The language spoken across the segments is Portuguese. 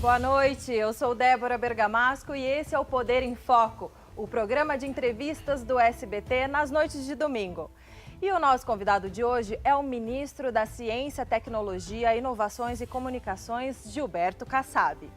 Boa noite, eu sou Débora Bergamasco e esse é o Poder em Foco, o programa de entrevistas do SBT nas noites de domingo. E o nosso convidado de hoje é o ministro da Ciência, Tecnologia, Inovações e Comunicações, Gilberto Kassab.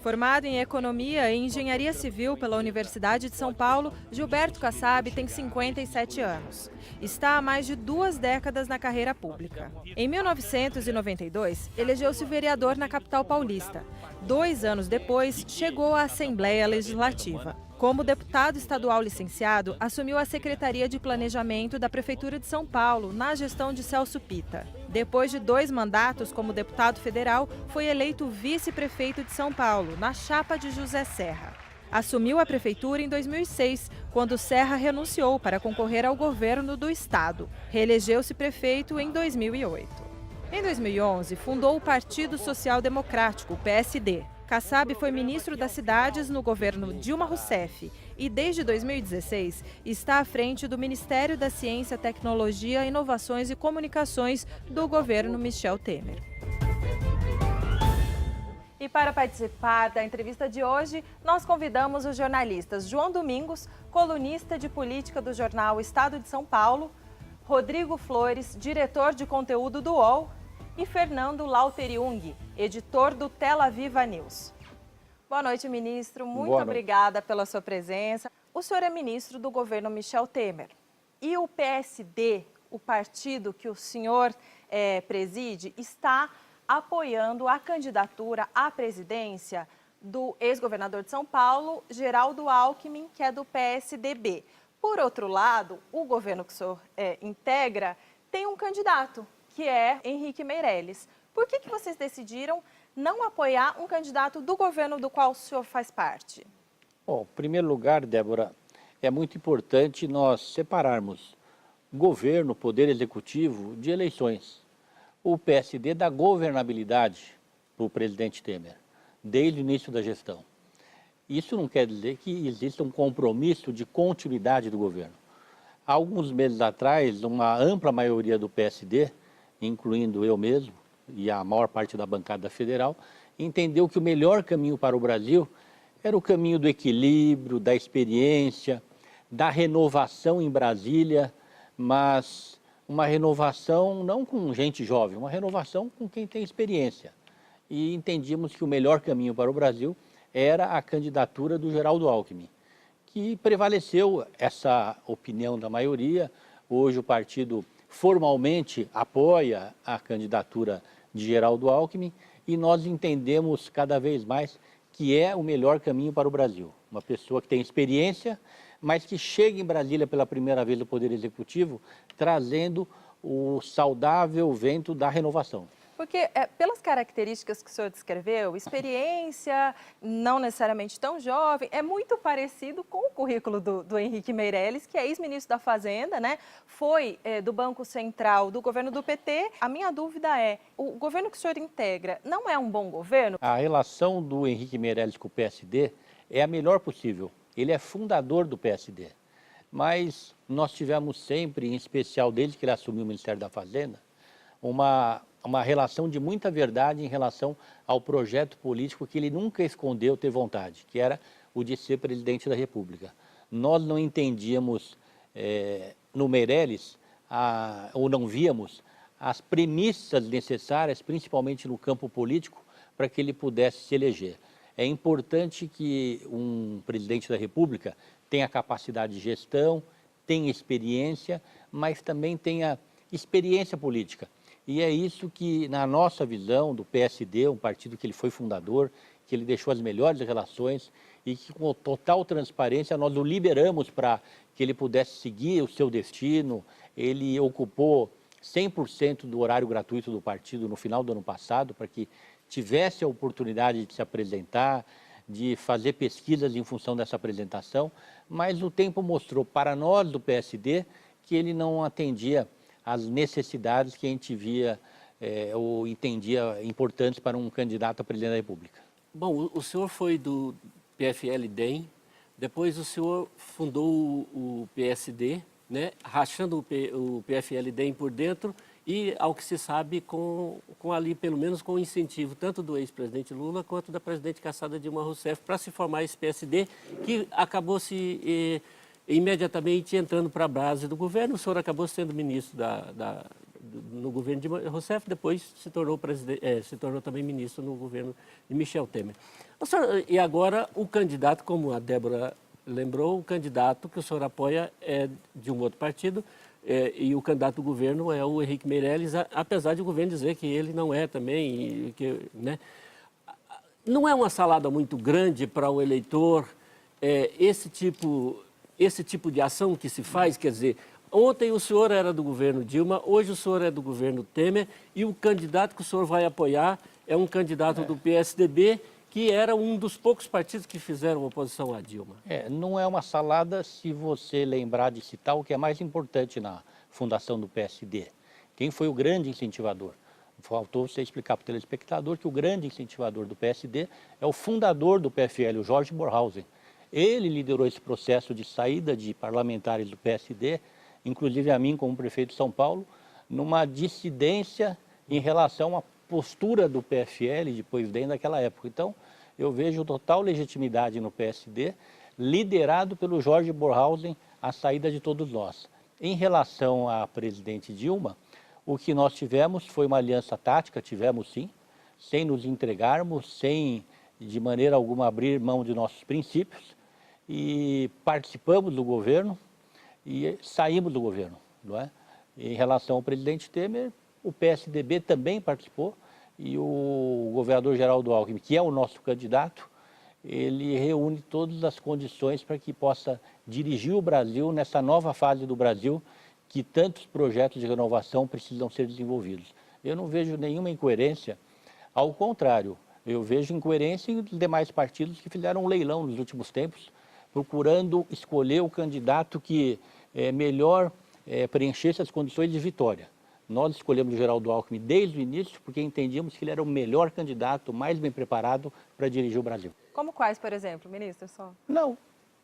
Formado em Economia e Engenharia Civil pela Universidade de São Paulo, Gilberto Kassab tem 57 anos. Está há mais de 2 décadas na carreira pública. Em 1992, elegeu-se vereador na capital paulista. 2 anos depois, chegou à Assembleia Legislativa. Como deputado estadual licenciado, assumiu a Secretaria de Planejamento da Prefeitura de São Paulo, na gestão de Celso Pitta. Depois de 2 mandatos como deputado federal, foi eleito vice-prefeito de São Paulo, na chapa de José Serra. Assumiu a prefeitura em 2006, quando Serra renunciou para concorrer ao governo do estado. Reelegeu-se prefeito em 2008. Em 2011, fundou o Partido Social Democrático, PSD. Kassab foi ministro das Cidades no governo Dilma Rousseff e, desde 2016, está à frente do Ministério da Ciência, Tecnologia, Inovações e Comunicações do governo Michel Temer. E para participar da entrevista de hoje, nós convidamos os jornalistas João Domingos, colunista de política do jornal Estado de São Paulo, Rodrigo Flores, diretor de conteúdo do UOL, e Fernando Lauter-Jung, editor do Tel Aviv News. Boa noite, ministro. Muito obrigada pela sua presença. O senhor é ministro do governo Michel Temer. E o PSD, o partido que o senhor preside, está apoiando a candidatura à presidência do ex-governador de São Paulo, Geraldo Alckmin, que é do PSDB. Por outro lado, o governo que o senhor integra tem um candidato, que é Henrique Meirelles. Por que vocês decidiram não apoiar um candidato do governo do qual o senhor faz parte? Bom, em primeiro lugar, Débora, é muito importante nós separarmos governo, poder executivo, de eleições. O PSD dá governabilidade para o presidente Temer, desde o início da gestão. Isso não quer dizer que exista um compromisso de continuidade do governo. Há alguns meses atrás, uma ampla maioria do PSD, incluindo eu mesmo e a maior parte da bancada federal, entendeu que o melhor caminho para o Brasil era o caminho do equilíbrio, da experiência, da renovação em Brasília, mas uma renovação não com gente jovem, uma renovação com quem tem experiência. E entendíamos que o melhor caminho para o Brasil era a candidatura do Geraldo Alckmin, que prevaleceu essa opinião da maioria. Hoje o partido formalmente apoia a candidatura de Geraldo Alckmin e nós entendemos cada vez mais que é o melhor caminho para o Brasil. Uma pessoa que tem experiência, mas que chega em Brasília pela primeira vez no Poder Executivo, trazendo o saudável vento da renovação. Porque, pelas características que o senhor descreveu, experiência, não necessariamente tão jovem, é muito parecido com o currículo do Henrique Meirelles, que é ex-ministro da Fazenda, né? Foi do Banco Central do governo do PT. A minha dúvida é, o governo que o senhor integra não é um bom governo? A relação do Henrique Meirelles com o PSD é a melhor possível. Ele é fundador do PSD. Mas nós tivemos sempre, em especial desde que ele assumiu o Ministério da Fazenda, uma relação de muita verdade em relação ao projeto político que ele nunca escondeu ter vontade, que era o de ser presidente da República. Nós não entendíamos no Meirelles, ou não víamos, as premissas necessárias, principalmente no campo político, para que ele pudesse se eleger. É importante que um presidente da República tenha capacidade de gestão, tenha experiência, mas também tenha experiência política. E é isso que, na nossa visão do PSD, um partido que ele foi fundador, que ele deixou as melhores relações e que, com total transparência, nós o liberamos para que ele pudesse seguir o seu destino. Ele ocupou 100% do horário gratuito do partido no final do ano passado, para que tivesse a oportunidade de se apresentar, de fazer pesquisas em função dessa apresentação, mas o tempo mostrou para nós do PSD que ele não atendia as necessidades que a gente via ou entendia importantes para um candidato a presidente da República. Bom, o senhor foi do PFL-DEM, depois o senhor fundou o PSD, né, rachando o PFL-DEM por dentro e, ao que se sabe, com ali, pelo menos com o incentivo tanto do ex-presidente Lula quanto da presidente cassada Dilma Rousseff para se formar esse PSD, que acabou imediatamente entrando para a base do governo. O senhor acabou sendo ministro no governo de Dilma Rousseff, depois se tornou também ministro no governo de Michel Temer. E agora o candidato, como a Débora lembrou, o candidato que o senhor apoia é de um outro partido, e o candidato do governo é o Henrique Meirelles, apesar de o governo dizer que ele não é também, né? Não é uma salada muito grande para o eleitor esse tipo de ação que se faz? Quer dizer, ontem o senhor era do governo Dilma, hoje o senhor é do governo Temer, e o candidato que o senhor vai apoiar é um candidato do PSDB, que era um dos poucos partidos que fizeram oposição à Dilma. Não é uma salada se você lembrar de citar o que é mais importante na fundação do PSD. Quem foi o grande incentivador? Faltou você explicar para o telespectador que o grande incentivador do PSD é o fundador do PFL, o Jorge Borhausen. Ele liderou esse processo de saída de parlamentares do PSD, inclusive a mim como prefeito de São Paulo, numa dissidência em relação à postura do PFL depois dentro daquela época. Então, eu vejo total legitimidade no PSD, liderado pelo Jorge Borhausen, a saída de todos nós. Em relação à presidente Dilma, o que nós tivemos foi uma aliança tática, tivemos sim, sem nos entregarmos, sem de maneira alguma abrir mão de nossos princípios, e participamos do governo e saímos do governo, não é? Em relação ao presidente Temer, o PSDB também participou, e o governador Geraldo Alckmin, que é o nosso candidato, ele reúne todas as condições para que possa dirigir o Brasil nessa nova fase do Brasil, que tantos projetos de renovação precisam ser desenvolvidos. Eu não vejo nenhuma incoerência, ao contrário, eu vejo incoerência em demais partidos que fizeram um leilão nos últimos tempos, procurando escolher o candidato que melhor preenchesse as condições de vitória. Nós escolhemos o Geraldo Alckmin desde o início porque entendíamos que ele era o melhor candidato, mais bem preparado para dirigir o Brasil. Como quais, por exemplo, ministro? Não,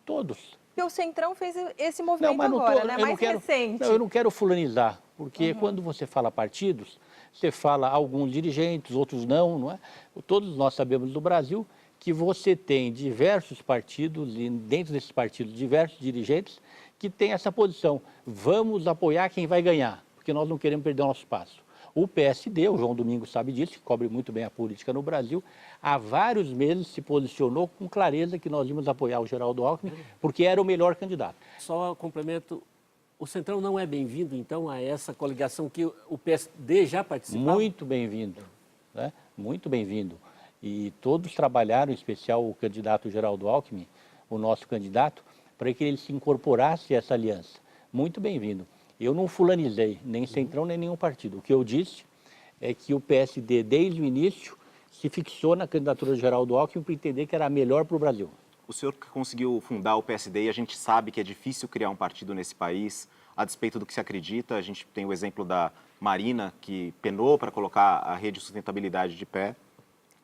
todos. Porque o Centrão fez esse movimento agora, né? Mais recente. Eu não quero fulanizar, porque quando você fala partidos, você fala alguns dirigentes, outros não é? Todos nós sabemos do Brasil que você tem diversos partidos e dentro desses partidos diversos dirigentes que têm essa posição. Vamos apoiar quem vai ganhar, porque nós não queremos perder o nosso espaço. O PSD, o João Domingos sabe disso, que cobre muito bem a política no Brasil, há vários meses se posicionou com clareza que nós íamos apoiar o Geraldo Alckmin, porque era o melhor candidato. Só complemento, o Centrão não é bem-vindo, então, a essa coligação que o PSD já participava? Muito bem-vindo, né? Muito bem-vindo. E todos trabalharam, em especial o candidato Geraldo Alckmin, o nosso candidato, para que ele se incorporasse a essa aliança. Muito bem-vindo. Eu não fulanizei, nem Centrão, nem nenhum partido. O que eu disse é que o PSD, desde o início, se fixou na candidatura de Geraldo Alckmin para entender que era a melhor para o Brasil. O senhor conseguiu fundar o PSD e a gente sabe que é difícil criar um partido nesse país, a despeito do que se acredita. A gente tem o exemplo da Marina, que penou para colocar a rede de sustentabilidade de pé.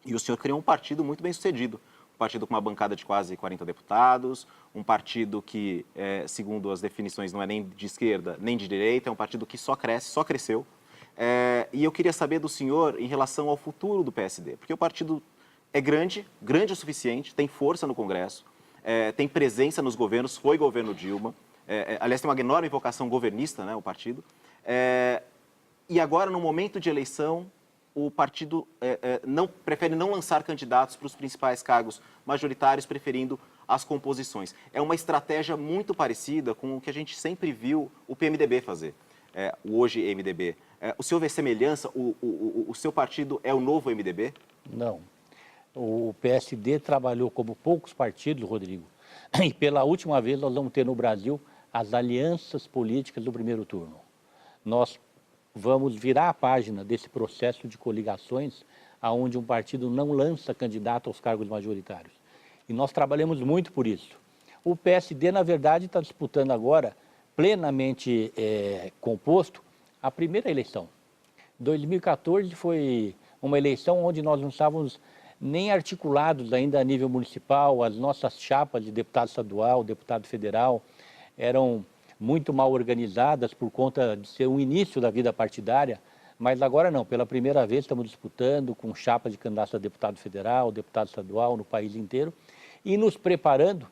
E o senhor criou um partido muito bem sucedido. Um partido com uma bancada de quase 40 deputados, um partido que, segundo as definições, não é nem de esquerda nem de direita, é um partido que só cresce, só cresceu. E eu queria saber do senhor em relação ao futuro do PSD, porque o partido é grande o suficiente, tem força no Congresso, tem presença nos governos, foi governo Dilma, aliás, tem uma enorme vocação governista, né, o partido, e agora, no momento de eleição, o partido prefere não lançar candidatos para os principais cargos majoritários, preferindo as composições. É uma estratégia muito parecida com o que a gente sempre viu o PMDB fazer, o hoje MDB. O senhor vê semelhança? O seu partido é o novo MDB? Não. O PSD trabalhou como poucos partidos, Rodrigo, e pela última vez nós vamos ter no Brasil as alianças políticas do primeiro turno. Nós vamos virar a página desse processo de coligações, onde um partido não lança candidato aos cargos majoritários. E nós trabalhamos muito por isso. O PSD, na verdade, está disputando agora, plenamente composto, a primeira eleição. 2014 foi uma eleição onde nós não estávamos nem articulados ainda a nível municipal, as nossas chapas de deputado estadual, deputado federal, eram muito mal organizadas por conta de ser um início da vida partidária, mas agora não, pela primeira vez estamos disputando com chapa de candidatos a deputado federal, deputado estadual no país inteiro e nos preparando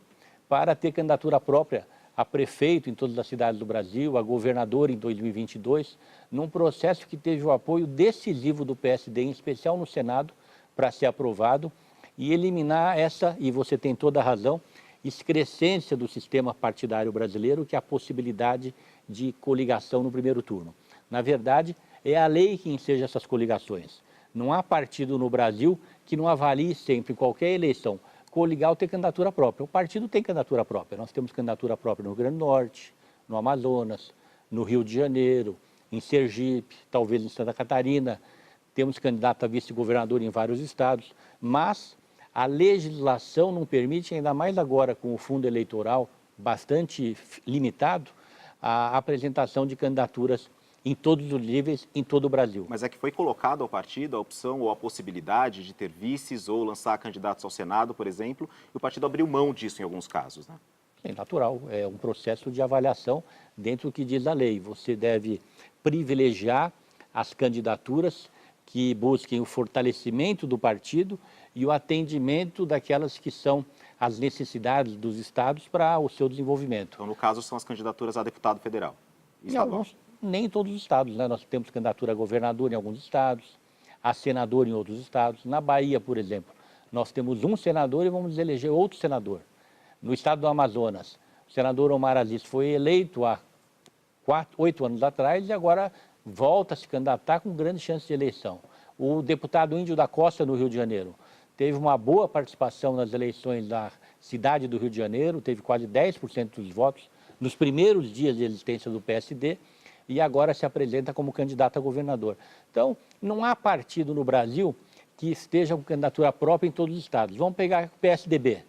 para ter candidatura própria a prefeito em todas as cidades do Brasil, a governador em 2022, num processo que teve o apoio decisivo do PSD, em especial no Senado, para ser aprovado e eliminar essa, e você tem toda a razão, excrescência do sistema partidário brasileiro, que é a possibilidade de coligação no primeiro turno. Na verdade, é a lei que enseja essas coligações. Não há partido no Brasil que não avalie sempre, em qualquer eleição, coligar ou ter candidatura própria. O partido tem candidatura própria. Nós temos candidatura própria no Rio Grande do Norte, no Amazonas, no Rio de Janeiro, em Sergipe, talvez em Santa Catarina. Temos candidato a vice-governador em vários estados, mas a legislação não permite, ainda mais agora com o fundo eleitoral bastante limitado, a apresentação de candidaturas em todos os níveis, em todo o Brasil. Mas é que foi colocado ao partido a opção ou a possibilidade de ter vices ou lançar candidatos ao Senado, por exemplo, e o partido abriu mão disso em alguns casos, né? É natural, é um processo de avaliação dentro do que diz a lei. Você deve privilegiar as candidaturas que busquem o fortalecimento do partido e o atendimento daquelas que são as necessidades dos estados para o seu desenvolvimento. Então, no caso, são as candidaturas a deputado federal. Nem em todos os estados, né? Nós temos candidatura a governador em alguns estados, a senador em outros estados. Na Bahia, por exemplo, nós temos um senador e vamos eleger outro senador. No estado do Amazonas, o senador Omar Aziz foi eleito há 8 anos atrás e agora volta a se candidatar com grande chance de eleição. O deputado Índio da Costa, no Rio de Janeiro, teve uma boa participação nas eleições da cidade do Rio de Janeiro, teve quase 10% dos votos nos primeiros dias de existência do PSD e agora se apresenta como candidato a governador. Então, não há partido no Brasil que esteja com candidatura própria em todos os estados. Vamos pegar o PSDB.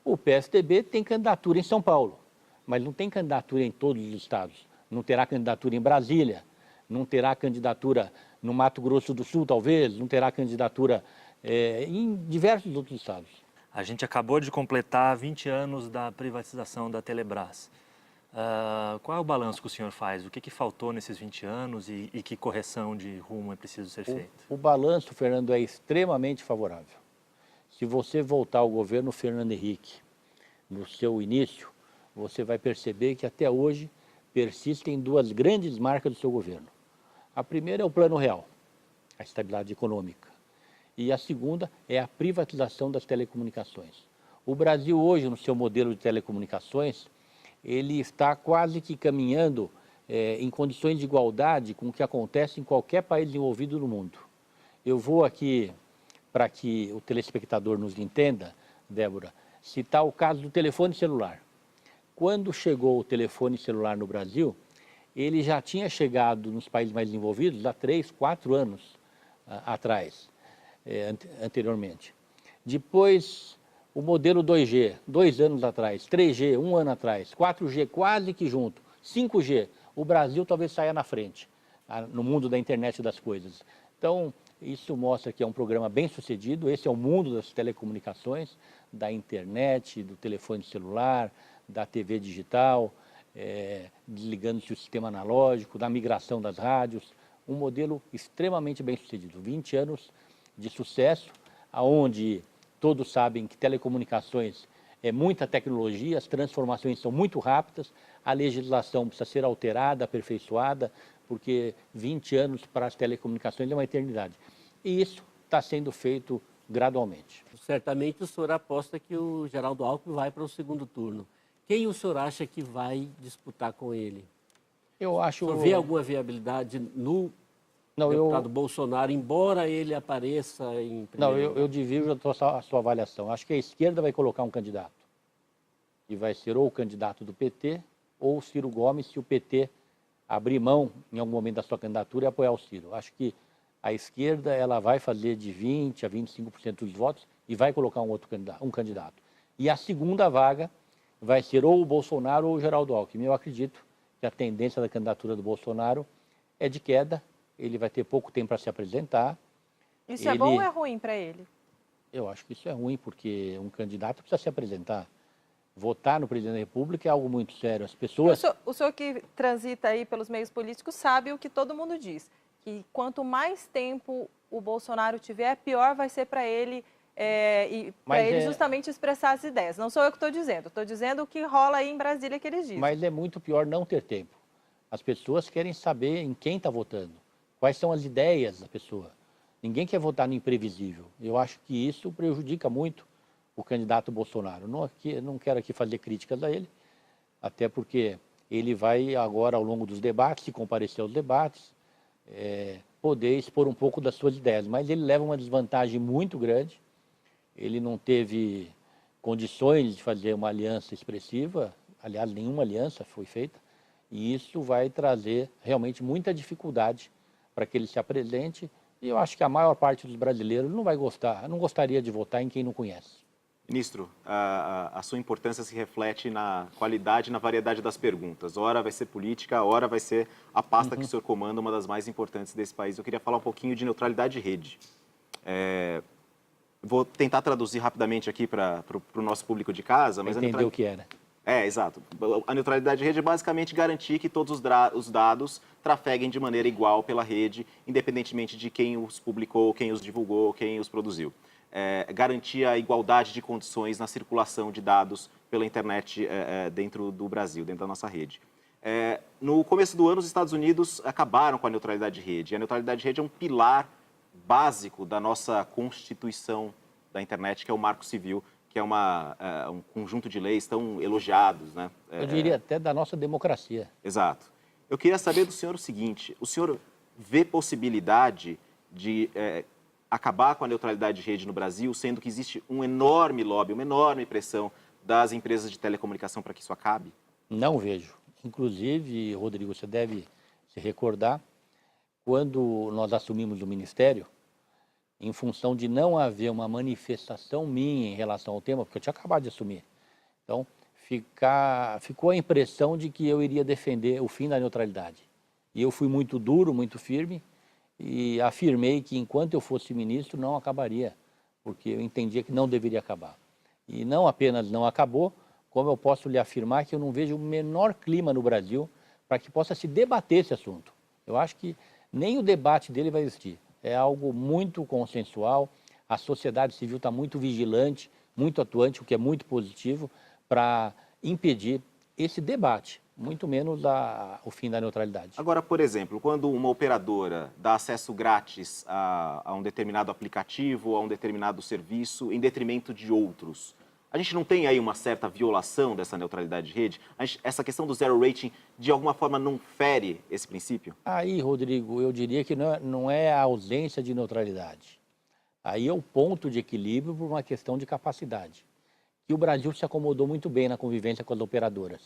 O PSDB tem candidatura em São Paulo, mas não tem candidatura em todos os estados. Não terá candidatura em Brasília, não terá candidatura no Mato Grosso do Sul, talvez, não terá candidatura em diversos outros estados. A gente acabou de completar 20 anos da privatização da Telebrás. Qual é o balanço que o senhor faz? O que faltou nesses 20 anos e que correção de rumo é preciso ser feita? O balanço, Fernando, é extremamente favorável. Se você voltar ao governo Fernando Henrique, no seu início, você vai perceber que até hoje persistem duas grandes marcas do seu governo. A primeira é o Plano Real, a estabilidade econômica. E a segunda é a privatização das telecomunicações. O Brasil hoje, no seu modelo de telecomunicações, ele está quase que caminhando em condições de igualdade com o que acontece em qualquer país desenvolvido no mundo. Eu vou aqui, para que o telespectador nos entenda, Débora, citar o caso do telefone celular. Quando chegou o telefone celular no Brasil, ele já tinha chegado nos países mais desenvolvidos há 3, 4 anos atrás, anteriormente. Depois, o modelo 2G, 2 anos atrás, 3G, 1 ano atrás, 4G quase que junto, 5G, o Brasil talvez saia na frente no mundo da internet das coisas. Então, isso mostra que é um programa bem sucedido, esse é o mundo das telecomunicações, da internet, do telefone celular, da TV digital, desligando-se o sistema analógico, da migração das rádios, um modelo extremamente bem sucedido. 20 anos de sucesso, onde todos sabem que telecomunicações é muita tecnologia, as transformações são muito rápidas, a legislação precisa ser alterada, aperfeiçoada, porque 20 anos para as telecomunicações é uma eternidade. E isso está sendo feito gradualmente. Certamente o senhor aposta que o Geraldo Alckmin vai para o segundo turno. Quem o senhor acha que vai disputar com ele? Eu acho... O senhor vê alguma viabilidade no deputado Bolsonaro, embora ele apareça em primeiro lugar? Eu divido a sua avaliação. Acho que a esquerda vai colocar um candidato. E vai ser ou o candidato do PT ou o Ciro Gomes, se o PT abrir mão em algum momento da sua candidatura e apoiar o Ciro. Acho que a esquerda ela vai fazer de 20% a 25% dos votos e vai colocar um candidato. E a segunda vaga vai ser ou o Bolsonaro ou o Geraldo Alckmin. Eu acredito que a tendência da candidatura do Bolsonaro é de queda, ele vai ter pouco tempo para se apresentar. Isso é bom ou é ruim para ele? Eu acho que isso é ruim, porque um candidato precisa se apresentar. Votar no presidente da República é algo muito sério. As pessoas... O senhor que transita aí pelos meios políticos sabe o que todo mundo diz, que quanto mais tempo o Bolsonaro tiver, pior vai ser para ele, justamente expressar as ideias. Não sou eu que estou dizendo o que rola aí em Brasília que eles dizem. Mas é muito pior não ter tempo. As pessoas querem saber em quem está votando, quais são as ideias da pessoa. Ninguém quer votar no imprevisível. Eu acho que isso prejudica muito o candidato Bolsonaro. Não quero aqui fazer críticas a ele, até porque ele vai agora, ao longo dos debates, se comparecer aos debates, poder expor um pouco das suas ideias. Mas ele leva uma desvantagem muito grande. Ele não teve condições de fazer uma aliança expressiva, aliás, nenhuma aliança foi feita, e isso vai trazer realmente muita dificuldade para que ele se apresente, e eu acho que a maior parte dos brasileiros não gostaria de votar em quem não conhece. Ministro, a sua importância se reflete na qualidade e na variedade das perguntas. Ora vai ser política, ora vai ser a pasta que o senhor comanda, uma das mais importantes desse país. Eu queria falar um pouquinho de neutralidade de rede. Vou tentar traduzir rapidamente aqui para o nosso público de casa. Mas entender o que é, né? Exato. A neutralidade de rede é basicamente garantir que todos os dados trafeguem de maneira igual pela rede, independentemente de quem os publicou, quem os divulgou, quem os produziu. Garantir a igualdade de condições na circulação de dados pela internet dentro do Brasil, dentro da nossa rede. No começo do ano, os Estados Unidos acabaram com a neutralidade de rede. A neutralidade de rede é um pilar básico da nossa Constituição da internet, que é o Marco Civil, que é um conjunto de leis tão elogiados, né? Eu diria até da nossa democracia. Exato. Eu queria saber do senhor o seguinte: o senhor vê possibilidade de acabar com a neutralidade de rede no Brasil, sendo que existe um enorme lobby, uma enorme pressão das empresas de telecomunicação para que isso acabe? Não vejo. Inclusive, Rodrigo, você deve se recordar, quando nós assumimos o Ministério, em função de não haver uma manifestação minha em relação ao tema, porque eu tinha acabado de assumir. Então, ficou a impressão de que eu iria defender o fim da neutralidade. E eu fui muito duro, muito firme, e afirmei que enquanto eu fosse ministro não acabaria, porque eu entendia que não deveria acabar. E não apenas não acabou, como eu posso lhe afirmar que eu não vejo o menor clima no Brasil para que possa se debater esse assunto. Eu acho que nem o debate dele vai existir. É algo muito consensual, a sociedade civil está muito vigilante, muito atuante, o que é muito positivo, para impedir esse debate, muito menos o fim da neutralidade. Agora, por exemplo, quando uma operadora dá acesso grátis a um determinado aplicativo, a um determinado serviço, em detrimento de outros, a gente não tem aí uma certa violação dessa neutralidade de rede? Essa questão do zero rating, de alguma forma, não fere esse princípio? Aí, Rodrigo, eu diria que não é a ausência de neutralidade. Aí é o ponto de equilíbrio por uma questão de capacidade. E o Brasil se acomodou muito bem na convivência com as operadoras.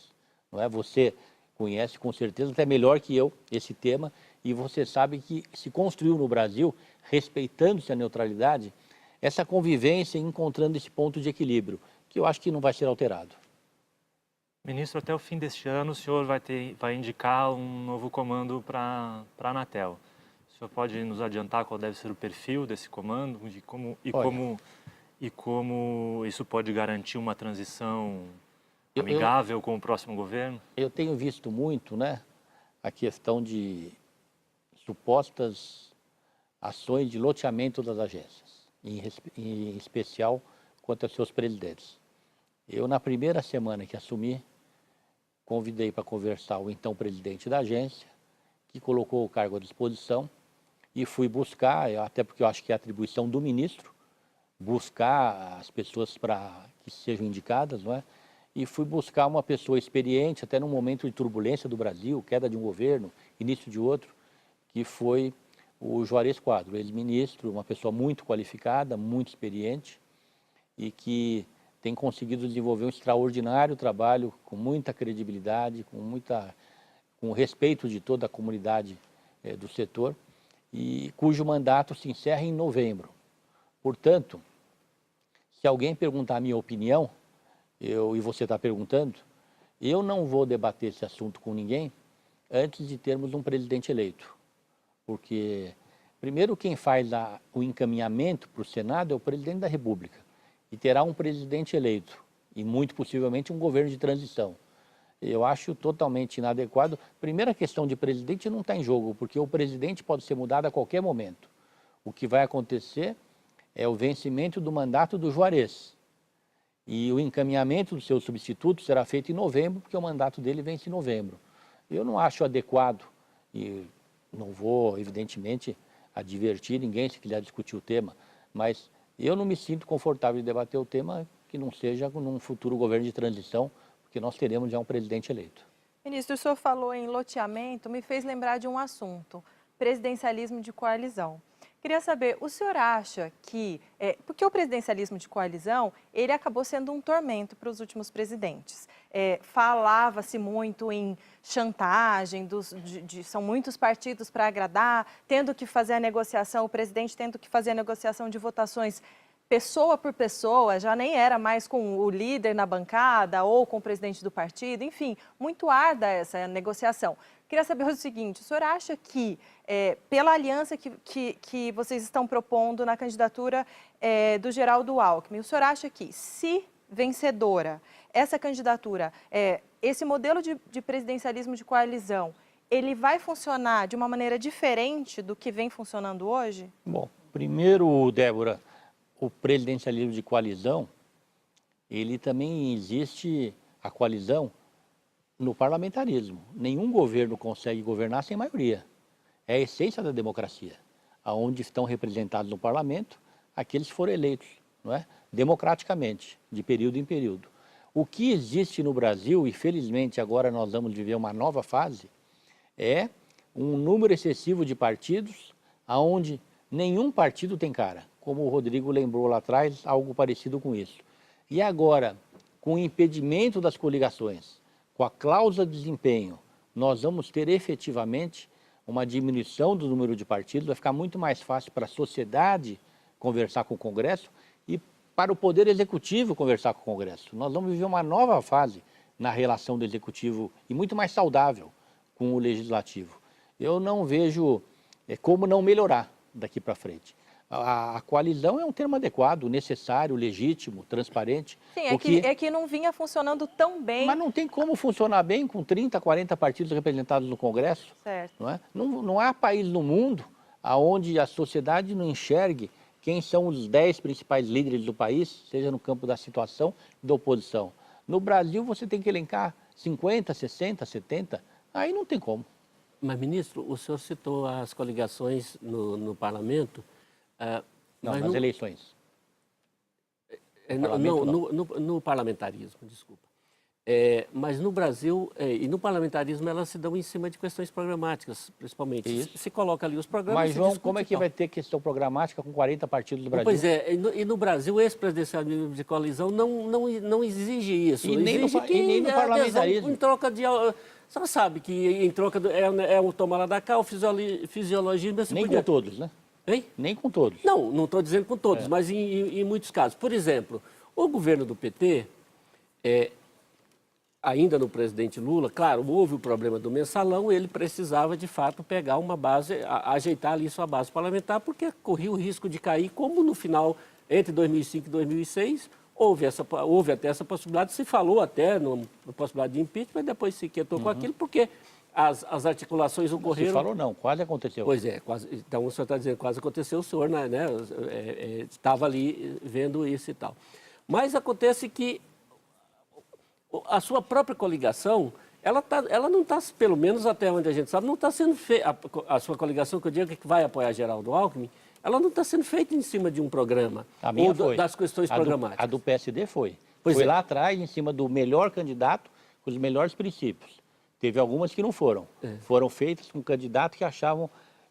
Não é? Você conhece com certeza, até melhor que eu, esse tema, e você sabe que se construiu no Brasil, respeitando-se a neutralidade, essa convivência encontrando esse ponto de equilíbrio, que eu acho que não vai ser alterado. Ministro, até o fim deste ano o senhor vai indicar um novo comando para a Anatel. O senhor pode nos adiantar qual deve ser o perfil desse comando e como isso pode garantir uma transição amigável com o próximo governo? Eu tenho visto muito, né, a questão de supostas ações de loteamento das agências, em especial quanto aos seus presidentes. Eu, na primeira semana que assumi, convidei para conversar o então presidente da agência, que colocou o cargo à disposição, e fui buscar, até porque eu acho que é atribuição do ministro, buscar as pessoas para que sejam indicadas, não é? E fui buscar uma pessoa experiente, até num momento de turbulência do Brasil, queda de um governo, início de outro, que foi o Juarez Quadros, ex-ministro, uma pessoa muito qualificada, muito experiente, e que tem conseguido desenvolver um extraordinário trabalho, com muita credibilidade, com respeito de toda a comunidade do setor, e cujo mandato se encerra em novembro. Portanto, se alguém perguntar a minha opinião, e você está perguntando, eu não vou debater esse assunto com ninguém antes de termos um presidente eleito. Porque, primeiro, quem faz o encaminhamento para o Senado é o presidente da República. E terá um presidente eleito e muito possivelmente um governo de transição. Eu acho totalmente inadequado. Primeira questão de presidente não está em jogo, porque o presidente pode ser mudado a qualquer momento. O que vai acontecer é o vencimento do mandato do Juarez. E o encaminhamento do seu substituto será feito em novembro, porque o mandato dele vence em novembro. Eu não acho adequado, e não vou, evidentemente, advertir ninguém se quiser discutir o tema, mas eu não me sinto confortável de debater o tema que não seja num futuro governo de transição, porque nós teremos já um presidente eleito. Ministro, o senhor falou em loteamento, me fez lembrar de um assunto, presidencialismo de coalizão. Queria saber, o senhor acha que, porque o presidencialismo de coalizão, ele acabou sendo um tormento para os últimos presidentes. Falava-se muito em chantagem, são muitos partidos para agradar, tendo que fazer a negociação, o presidente tendo que fazer a negociação de votações pessoa por pessoa, já nem era mais com o líder na bancada ou com o presidente do partido, enfim, muito arda essa negociação. Queria saber o seguinte, o senhor acha que, pela aliança que vocês estão propondo na candidatura do Geraldo Alckmin, o senhor acha que, se vencedora essa candidatura, esse modelo de presidencialismo de coalizão, ele vai funcionar de uma maneira diferente do que vem funcionando hoje? Bom, primeiro, Débora, o presidencialismo de coalizão, ele também existe, a coalizão, no parlamentarismo. Nenhum governo consegue governar sem maioria. É a essência da democracia, onde estão representados no parlamento aqueles que foram eleitos, não é? Democraticamente, de período em período. O que existe no Brasil, e felizmente agora nós vamos viver uma nova fase, é um número excessivo de partidos, onde nenhum partido tem cara. Como o Rodrigo lembrou lá atrás, algo parecido com isso. E agora, com o impedimento das coligações, com a cláusula de desempenho, nós vamos ter efetivamente uma diminuição do número de partidos, vai ficar muito mais fácil para a sociedade conversar com o Congresso e para o Poder Executivo conversar com o Congresso. Nós vamos viver uma nova fase na relação do Executivo e muito mais saudável com o Legislativo. Eu não vejo como não melhorar daqui para frente. A coalizão é um termo adequado, necessário, legítimo, transparente. Sim, é que não vinha funcionando tão bem. Mas não tem como funcionar bem com 30, 40 partidos representados no Congresso. Certo. Não é? Não há país no mundo onde a sociedade não enxergue quem são os 10 principais líderes do país, seja no campo da situação e da oposição. No Brasil você tem que elencar 50, 60, 70, aí não tem como. Mas, ministro, o senhor citou as coligações no parlamento. Não, nas eleições. No parlamentarismo, desculpa. Mas no Brasil, e no parlamentarismo, elas se dão em cima de questões programáticas, principalmente. Isso. Se coloca ali os programas... Mas, João, como é que vai ter questão programática com 40 partidos do Brasil? Pois é, e no Brasil, esse presidencialismo de coalizão não exige isso. E nem no parlamentarismo. Em troca de... Só sabe que em troca é o toma lá da cá, o fisiologismo... Nem com todos, né? Hein? Nem com todos. Não estou dizendo com todos, mas em muitos casos. Por exemplo, o governo do PT, ainda no presidente Lula, claro, houve o problema do mensalão, ele precisava, de fato, pegar uma base, ajeitar ali sua base parlamentar, porque corria o risco de cair, como no final, entre 2005 e 2006, houve até essa possibilidade, se falou até na possibilidade de impeachment, mas depois se quietou com aquilo, porque... As articulações ocorreram... Você falou não, quase aconteceu. Pois é, quase, então o senhor está dizendo quase aconteceu, o senhor estava ali vendo isso e tal. Mas acontece que a sua própria coligação, ela não está, pelo menos até onde a gente sabe, não está sendo feita, a sua coligação, que eu digo que vai apoiar Geraldo Alckmin, ela não está sendo feita em cima de um programa, a minha foi. Das questões programáticas. A do PSD foi. Pois foi lá atrás, em cima do melhor candidato, com os melhores princípios. Teve algumas que não foram. Foram feitas com candidatos que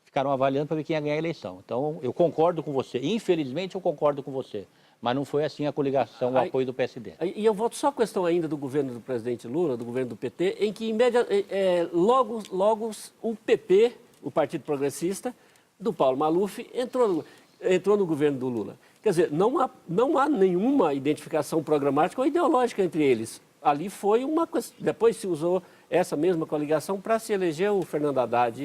ficaram avaliando para ver quem ia ganhar a eleição. Então, eu concordo com você. Infelizmente, eu concordo com você. Mas não foi assim a coligação, o apoio do PSD. E eu volto só à questão ainda do governo do presidente Lula, do governo do PT, em que logo o PP, o Partido Progressista, do Paulo Maluf, entrou no governo do Lula. Quer dizer, não há nenhuma identificação programática ou ideológica entre eles. Ali foi uma questão. Depois se usou essa mesma coligação para se eleger o Fernando Haddad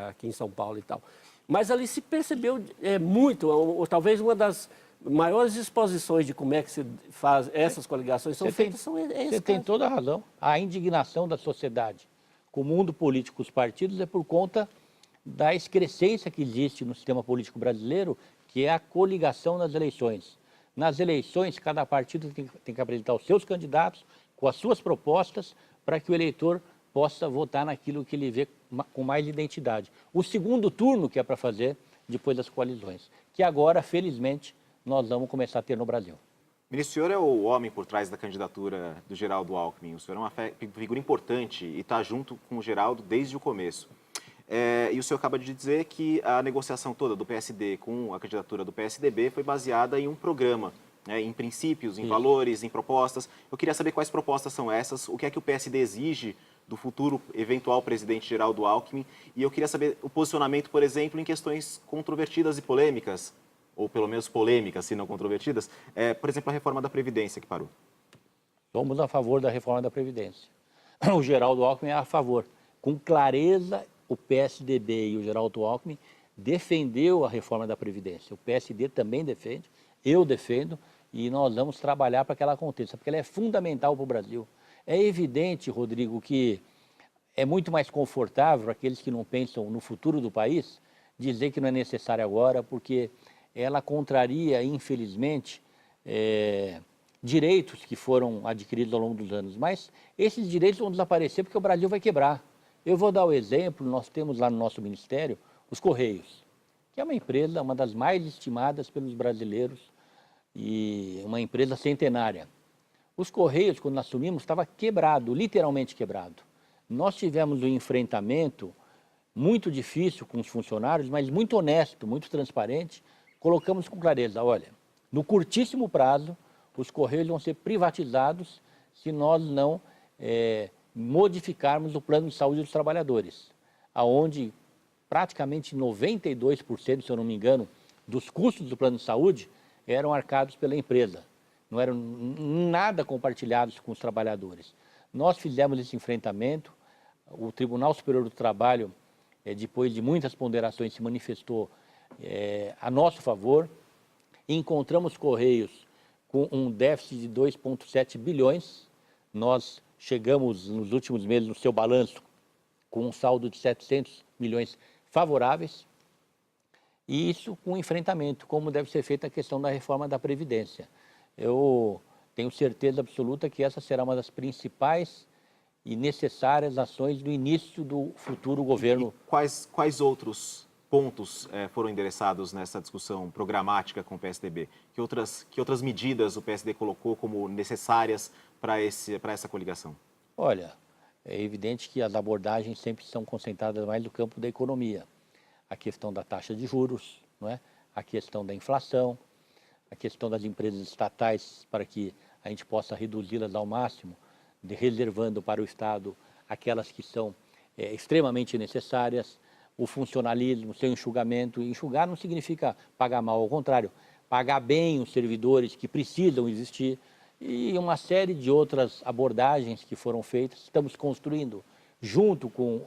aqui em São Paulo e tal. Mas ali se percebeu muito, ou talvez uma das maiores exposições de como é que se faz essas coligações são feitas, são esses Você tem casos. toda a razão. A indignação da sociedade com o mundo político, os partidos, é por conta da excrescência que existe no sistema político brasileiro, que é a coligação nas eleições. Nas eleições, cada partido tem que apresentar os seus candidatos com as suas propostas para que o eleitor possa votar naquilo que ele vê com mais identidade. O segundo turno que é para fazer depois das coalizões, que agora, felizmente, nós vamos começar a ter no Brasil. Ministro, o senhor é o homem por trás da candidatura do Geraldo Alckmin. O senhor é uma figura importante e está junto com o Geraldo desde o começo. E o senhor acaba de dizer que a negociação toda do PSD com a candidatura do PSDB foi baseada em um programa, né, em princípios, em valores, em propostas. Eu queria saber quais propostas são essas, o que é que o PSD exige do futuro eventual presidente Geraldo Alckmin, e eu queria saber o posicionamento, por exemplo, em questões controvertidas e polêmicas, ou pelo menos polêmicas, se não controvertidas, por exemplo, a reforma da Previdência que parou. Somos a favor da reforma da Previdência. O Geraldo Alckmin é a favor. Com clareza, o PSDB e o Geraldo Alckmin defendeu a reforma da Previdência. O PSD também defende, eu defendo, e nós vamos trabalhar para que ela aconteça, porque ela é fundamental para o Brasil. É evidente, Rodrigo, que é muito mais confortável aqueles que não pensam no futuro do país dizer que não é necessário agora, porque ela contraria, infelizmente, direitos que foram adquiridos ao longo dos anos. Mas esses direitos vão desaparecer porque o Brasil vai quebrar. Eu vou dar o exemplo, nós temos lá no nosso ministério os Correios, que é uma empresa, uma das mais estimadas pelos brasileiros e uma empresa centenária. Os Correios, quando nós assumimos, estava quebrado, literalmente quebrado. Nós tivemos um enfrentamento muito difícil com os funcionários, mas muito honesto, muito transparente. Colocamos com clareza, olha, no curtíssimo prazo, os Correios vão ser privatizados se nós não modificarmos o plano de saúde dos trabalhadores, aonde praticamente 92%, se eu não me engano, dos custos do plano de saúde eram arcados pela empresa. Não eram nada compartilhados com os trabalhadores. Nós fizemos esse enfrentamento, o Tribunal Superior do Trabalho, depois de muitas ponderações, se manifestou a nosso favor. Encontramos Correios com um déficit de 2,7 bilhões. Nós chegamos nos últimos meses no seu balanço com um saldo de 700 milhões favoráveis. E isso com enfrentamento, como deve ser feita a questão da reforma da Previdência. Eu tenho certeza absoluta que essa será uma das principais e necessárias ações do início do futuro governo. E quais outros pontos foram endereçados nessa discussão programática com o PSDB? Que outras medidas o PSD colocou como necessárias para essa coligação? Olha, é evidente que as abordagens sempre são concentradas mais no campo da economia. A questão da taxa de juros, não é? A questão da inflação, a questão das empresas estatais para que a gente possa reduzi-las ao máximo, reservando para o Estado aquelas que são extremamente necessárias, o funcionalismo, seu enxugamento. Enxugar não significa pagar mal, ao contrário, pagar bem os servidores que precisam existir e uma série de outras abordagens que foram feitas. Estamos construindo, junto com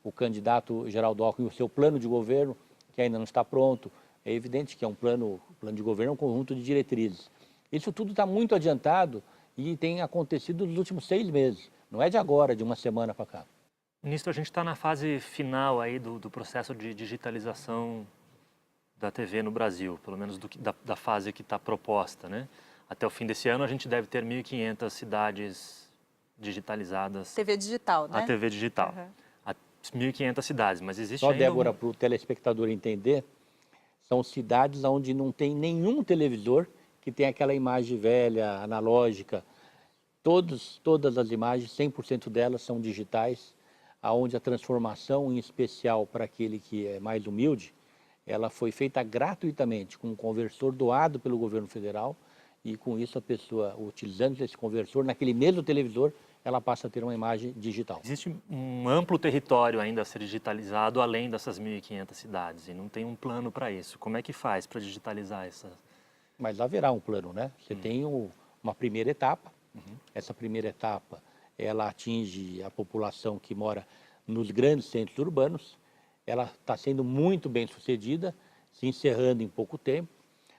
o candidato Geraldo Alckmin, o seu plano de governo, que ainda não está pronto. É evidente que é um plano de governo, um conjunto de diretrizes. Isso tudo está muito adiantado e tem acontecido nos últimos 6 meses. Não é de agora, de uma semana para cá. Ministro, a gente está na fase final aí do processo de digitalização da TV no Brasil, pelo menos da fase que está proposta, né? Até o fim desse ano a gente deve ter 1.500 cidades digitalizadas. TV digital, né? A TV digital. Uhum. 1.500 cidades, mas existe Só, ainda... Débora, para o telespectador entender, são cidades onde não tem nenhum televisor que tem aquela imagem velha, analógica. Todas as imagens, 100% delas são digitais, onde a transformação, em especial para aquele que é mais humilde, ela foi feita gratuitamente, com um conversor doado pelo governo federal, e com isso a pessoa, utilizando esse conversor, naquele mesmo televisor, ela passa a ter uma imagem digital. Existe um amplo território ainda a ser digitalizado, além dessas 1.500 cidades, e não tem um plano para isso. Como é que faz para digitalizar essa? Mas haverá um plano, né? Você tem uma primeira etapa. Essa primeira etapa, ela atinge a população que mora nos grandes centros urbanos. Ela está sendo muito bem sucedida, se encerrando em pouco tempo.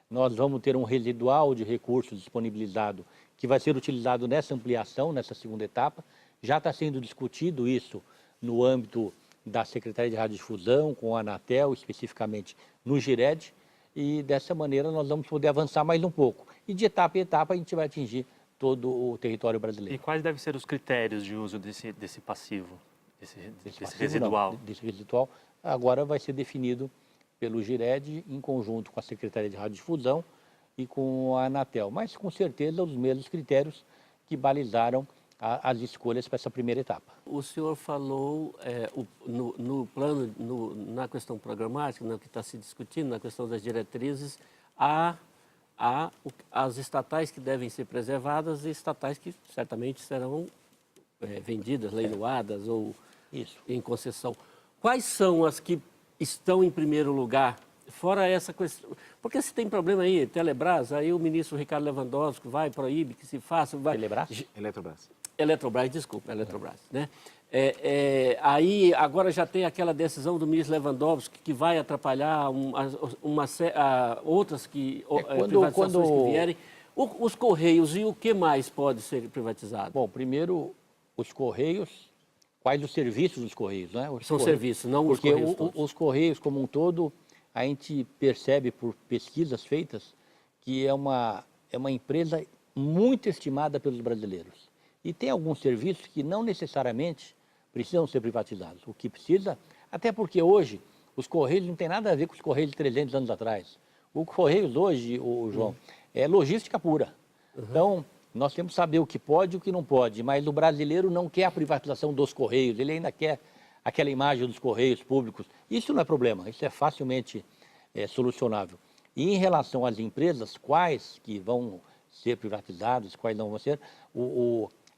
nós vamos ter um residual de recursos disponibilizado que vai ser utilizado nessa ampliação, nessa segunda etapa. Já está sendo discutido isso no âmbito da Secretaria de Radiodifusão, com a Anatel, especificamente no Gired, e dessa maneira nós vamos poder avançar mais um pouco. E de etapa em etapa a gente vai atingir todo o território brasileiro. E quais devem ser os critérios de uso desse passivo, desse passivo, residual? Não, desse residual, agora vai ser definido pelo Gired, em conjunto com a Secretaria de Radiodifusão e com a Anatel, mas com certeza os mesmos critérios que balizaram as escolhas para essa primeira etapa. O senhor falou no plano, na questão programática, no que está se discutindo, na questão das diretrizes, as estatais que devem ser preservadas e estatais que certamente serão vendidas, leiloadas ou em concessão. Quais são as que estão em primeiro lugar, fora essa questão? Porque se tem problema aí, Telebrás, aí o ministro Ricardo Lewandowski vai, proíbe que se faça... Telebrás? Eletrobras, desculpa, Eletrobras, né? Aí agora já tem aquela decisão do ministro Lewandowski que vai atrapalhar outras privatizações que vierem. Os Correios e o que mais pode ser privatizado? Bom, primeiro, os Correios, quais os serviços dos Correios, né? São serviços, não os Correios todos. Os Correios, como um todo, a gente percebe por pesquisas feitas que é uma empresa muito estimada pelos brasileiros. E tem alguns serviços que não necessariamente precisam ser privatizados. O que precisa, até porque hoje os Correios não tem nada a ver com os Correios de 300 anos atrás. O Correios hoje, João, é logística pura. Então, nós temos que saber o que pode e o que não pode, mas o brasileiro não quer a privatização dos Correios, ele ainda quer aquela imagem dos Correios públicos. Isso não é problema, isso é facilmente solucionável. E em relação às empresas, quais que vão ser privatizadas, quais não vão ser,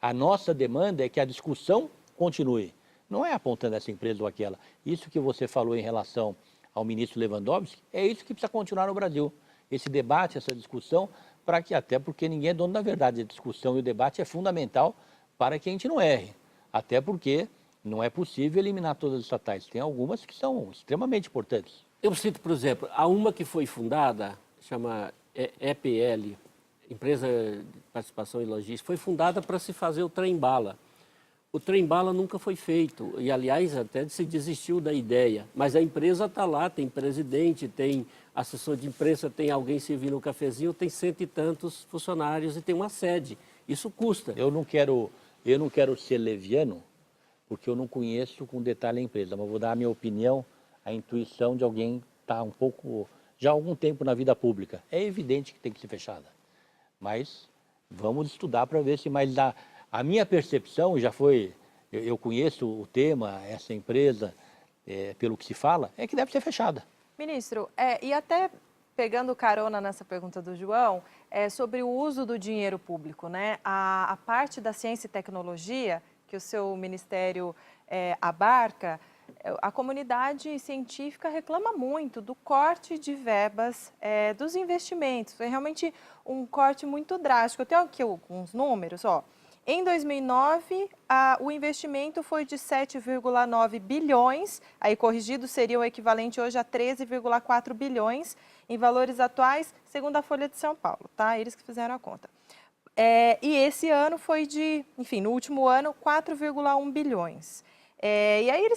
a nossa demanda é que a discussão continue. Não é apontando essa empresa ou aquela. Isso que você falou em relação ao ministro Lewandowski, é isso que precisa continuar no Brasil. Esse debate, essa discussão, até porque ninguém é dono da verdade. A discussão e o debate é fundamental para que a gente não erre. Até porque não é possível eliminar todas as estatais. Tem algumas que são extremamente importantes. Eu cito, por exemplo, há uma que foi fundada, chama EPL, Empresa de Participação e Logística, foi fundada para se fazer o trem-bala. O trem-bala nunca foi feito e, aliás, até se desistiu da ideia. Mas a empresa está lá, tem presidente, tem assessor de imprensa, tem alguém servindo um cafezinho, tem 100 e tantos funcionários e tem uma sede. Isso custa. Eu não quero ser leviano, porque eu não conheço com detalhe a empresa, mas vou dar a minha opinião, a intuição de alguém que está um pouco, já há algum tempo na vida pública. É evidente que tem que ser fechada. Mas vamos estudar para ver se mais dá. A minha percepção já foi, eu conheço o tema, essa empresa, pelo que se fala, é que deve ser fechada. Ministro, e até pegando carona nessa pergunta do João, sobre o uso do dinheiro público, né? A parte da ciência e tecnologia que o seu ministério abarca, a comunidade científica reclama muito do corte de verbas dos investimentos. Foi realmente um corte muito drástico. Eu tenho aqui alguns números, ó. Em 2009, o investimento foi de 7,9 bilhões, aí corrigido seria o equivalente hoje a 13,4 bilhões em valores atuais, segundo a Folha de São Paulo, tá? Eles que fizeram a conta. E esse ano foi no último ano, 4,1 bilhões. E aí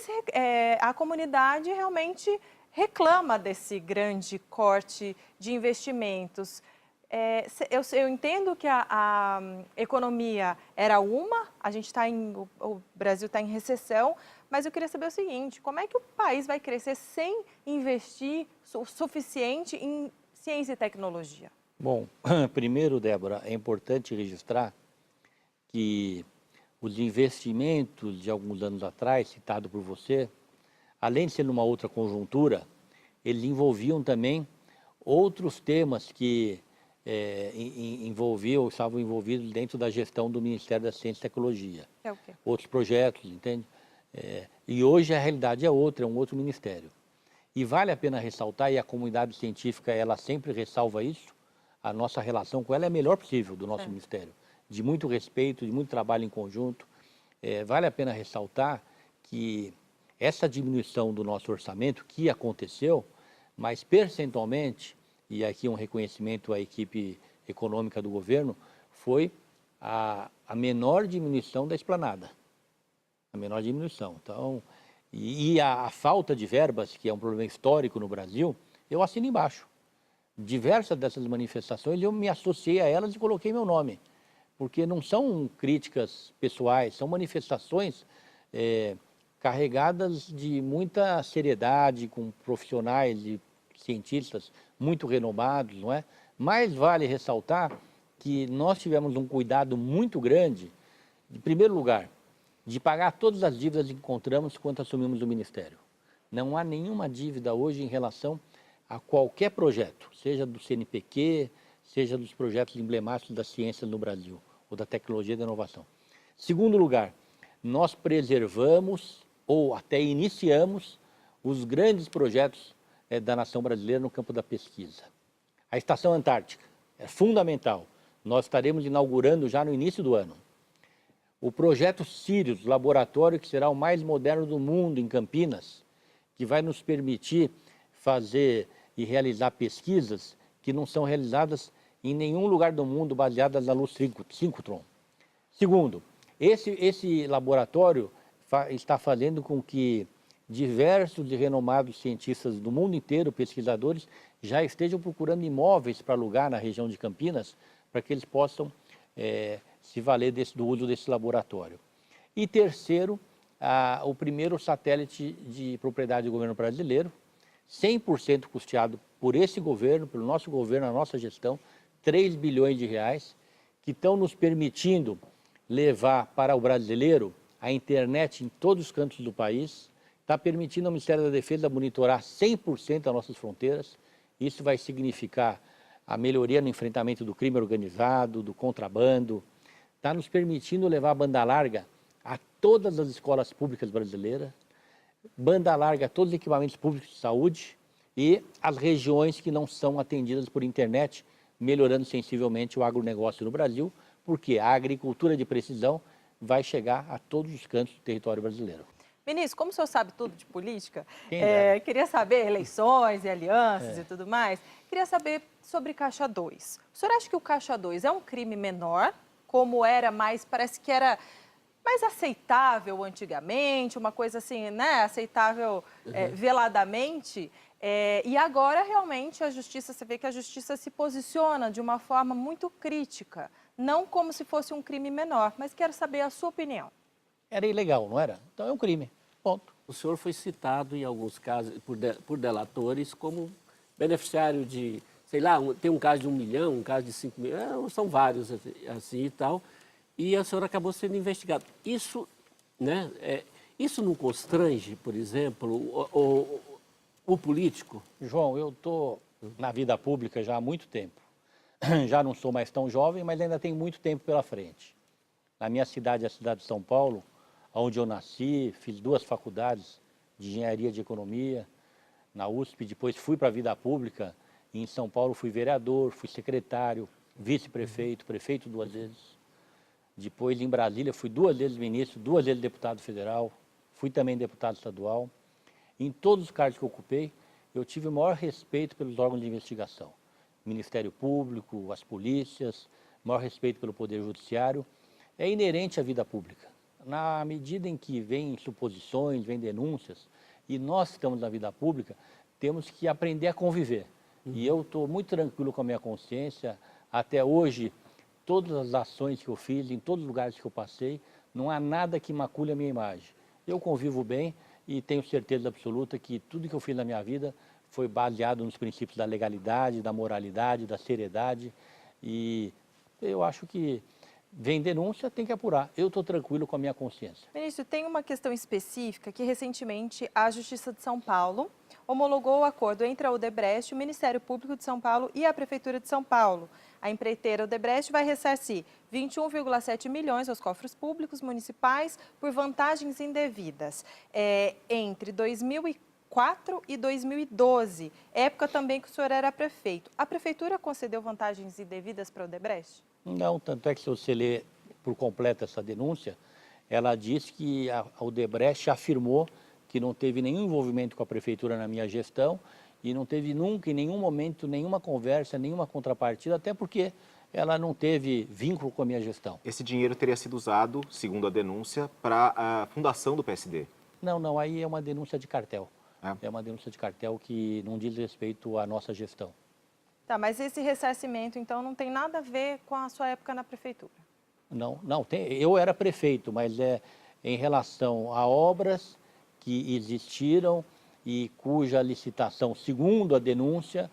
a comunidade realmente reclama desse grande corte de investimentos. Eu entendo que a economia era o Brasil está em recessão, mas eu queria saber o seguinte, como é que o país vai crescer sem investir o suficiente em ciência e tecnologia? Bom, primeiro, Débora, é importante registrar que os investimentos de alguns anos atrás, citado por você, além de ser numa outra conjuntura, eles envolviam também outros temas que estavam envolvidos dentro da gestão do Ministério da Ciência e Tecnologia. É o quê? Outros projetos, entende? E hoje a realidade é outra, é um outro ministério. E vale a pena ressaltar, e a comunidade científica ela sempre ressalva isso, a nossa relação com ela é a melhor possível do nosso ministério. De muito respeito, de muito trabalho em conjunto. Vale a pena ressaltar que essa diminuição do nosso orçamento, que aconteceu, mas percentualmente e aqui um reconhecimento à equipe econômica do governo, foi a menor diminuição da esplanada. A menor diminuição. Então, e a falta de verbas, que é um problema histórico no Brasil, eu assino embaixo. Diversas dessas manifestações eu me associei a elas e coloquei meu nome, porque não são críticas pessoais, são manifestações carregadas de muita seriedade, com profissionais e cientistas muito renomados, não é? Mas vale ressaltar que nós tivemos um cuidado muito grande, em primeiro lugar, de pagar todas as dívidas que encontramos quando assumimos o Ministério. Não há nenhuma dívida hoje em relação a qualquer projeto, seja do CNPq, seja dos projetos emblemáticos da ciência no Brasil, ou da tecnologia e da inovação. Segundo lugar, nós preservamos ou até iniciamos os grandes projetos da nação brasileira no campo da pesquisa. A Estação Antártica é fundamental. Nós estaremos inaugurando já no início do ano. O projeto Sirius, laboratório que será o mais moderno do mundo em Campinas, que vai nos permitir fazer e realizar pesquisas que não são realizadas em nenhum lugar do mundo baseadas na luz síncrotron. Segundo, esse laboratório está fazendo com que diversos e renomados cientistas do mundo inteiro, pesquisadores, já estejam procurando imóveis para alugar na região de Campinas, para que eles possam se valer do uso desse laboratório. E terceiro, o primeiro satélite de propriedade do governo brasileiro, 100% custeado por esse governo, pelo nosso governo, a nossa gestão, 3 bilhões de reais, que estão nos permitindo levar para o brasileiro a internet em todos os cantos do país, está permitindo ao Ministério da Defesa monitorar 100% as nossas fronteiras. Isso vai significar a melhoria no enfrentamento do crime organizado, do contrabando, está nos permitindo levar a banda larga a todas as escolas públicas brasileiras, banda larga a todos os equipamentos públicos de saúde e as regiões que não são atendidas por internet, melhorando sensivelmente o agronegócio no Brasil, porque a agricultura de precisão vai chegar a todos os cantos do território brasileiro. Ministro, como o senhor sabe tudo de política, Quem queria saber eleições e alianças e tudo mais, queria saber sobre Caixa 2. O senhor acha que o Caixa 2 é um crime menor, como era mais, parece que era mais aceitável antigamente, uma coisa assim, né, aceitável veladamente, e agora realmente a justiça, você vê que a justiça se posiciona de uma forma muito crítica, não como se fosse um crime menor, mas quero saber a sua opinião. Era ilegal, não era? Então é um crime, ponto. O senhor foi citado em alguns casos por delatores como beneficiário de, sei lá, tem um caso de 1 milhão, um caso de 5 milhões, são vários assim e tal, e o senhor acabou sendo investigado. Isso, né, isso não constrange, por exemplo, o político? João, eu estou na vida pública já há muito tempo. Já não sou mais tão jovem, mas ainda tenho muito tempo pela frente. Na minha cidade, a cidade de São Paulo, onde eu nasci, fiz 2 faculdades de engenharia de economia na USP, depois fui para a vida pública e em São Paulo fui vereador, fui secretário, vice-prefeito, prefeito 2 vezes. Depois em Brasília fui 2 vezes ministro, 2 vezes deputado federal, fui também deputado estadual. Em todos os cargos que eu ocupei, eu tive o maior respeito pelos órgãos de investigação. Ministério Público, as polícias, maior respeito pelo Poder Judiciário. É inerente à vida pública. Na medida em que vêm suposições, vêm denúncias, e nós que estamos na vida pública, temos que aprender a conviver. E eu estou muito tranquilo com a minha consciência. Até hoje, todas as ações que eu fiz, em todos os lugares que eu passei, não há nada que macule a minha imagem. Eu convivo bem e tenho certeza absoluta que tudo que eu fiz na minha vida foi baseado nos princípios da legalidade, da moralidade, da seriedade. E eu acho que vem denúncia, tem que apurar. Eu estou tranquilo com a minha consciência. Ministro, tem uma questão específica que recentemente a Justiça de São Paulo homologou o acordo entre a Odebrecht, o Ministério Público de São Paulo e a Prefeitura de São Paulo. A empreiteira Odebrecht vai ressarcir 21,7 milhões aos cofres públicos municipais por vantagens indevidas entre 2004 e 2012, época também que o senhor era prefeito. A Prefeitura concedeu vantagens indevidas para a Odebrecht? Não, tanto é que se você ler por completo essa denúncia, ela diz que a Odebrecht afirmou que não teve nenhum envolvimento com a Prefeitura na minha gestão e não teve nunca, em nenhum momento, nenhuma conversa, nenhuma contrapartida, até porque ela não teve vínculo com a minha gestão. Esse dinheiro teria sido usado, segundo a denúncia, para a fundação do PSD. Não, aí é uma denúncia de cartel. É. É uma denúncia de cartel que não diz respeito à nossa gestão. Tá, mas esse ressarcimento, então, não tem nada a ver com a sua época na prefeitura? Não, eu era prefeito, mas é em relação a obras que existiram e cuja licitação, segundo a denúncia,